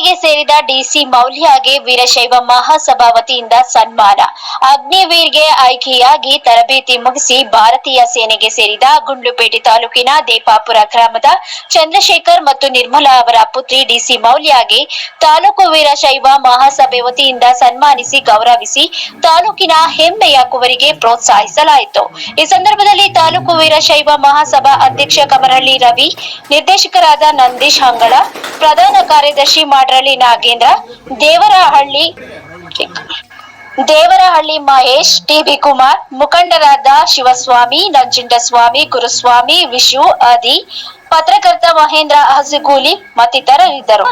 ಸೇನೆಗೆ ಸೇರಿದ ಡಿಸಿ ಮೌಲ್ಯಗೆ ವೀರಶೈವ ಮಹಾಸಭಾ ವತಿಯಿಂದ ಸನ್ಮಾನ. ಅಗ್ನಿವೀರ್ಗೆ ಆಯ್ಕೆಯಾಗಿ ತರಬೇತಿ ಮುಗಿಸಿ ಭಾರತೀಯ ಸೇನೆಗೆ ಸೇರಿದ ಗುಂಡ್ಲುಪೇಟೆ ತಾಲೂಕಿನ ದೇಪಾಪುರ ಗ್ರಾಮದ ಚಂದ್ರಶೇಖರ್ ಮತ್ತು ನಿರ್ಮಲಾ ಅವರ ಪುತ್ರಿ ಡಿಸಿ ಮೌಲ್ಯಗೆ ತಾಲೂಕು ವೀರಶೈವ ಮಹಾಸಭೆ ವತಿಯಿಂದ ಸನ್ಮಾನಿಸಿ ಗೌರವಿಸಿ ತಾಲೂಕಿನ ಹೆಮ್ಮೆಯ ಕುವರಿಗೆ ಪ್ರೋತ್ಸಾಹಿಸಲಾಯಿತು. ಈ ಸಂದರ್ಭದಲ್ಲಿ ತಾಲೂಕು ವೀರಶೈವ ಮಹಾಸಭಾ ಅಧ್ಯಕ್ಷ ಕಮರಹಳ್ಳಿ ರವಿ, ನಿರ್ದೇಶಕರಾದ ನಂದೀಶ್ ಹಂಗಳ, ಪ್ರಧಾನ ಕಾರ್ಯದರ್ಶಿ ಮಾಡ್ರಳ್ಳಿ ನಾಗೇಂದ್ರ, ದೇವರಹಳ್ಳಿ ಮಹೇಶ್, ಟಿಬಿ ಕುಮಾರ್, ಮುಖಂಡರಾದ ಶಿವಸ್ವಾಮಿ, ನಂಜುಂಡಸ್ವಾಮಿ, ಗುರುಸ್ವಾಮಿ, ವಿಶು, ಆದಿ, ಪತ್ರಕರ್ತ ಮಹೇಂದ್ರ ಹಸುಗೂಲಿ ಮತ್ತಿತರರಿದ್ದರು.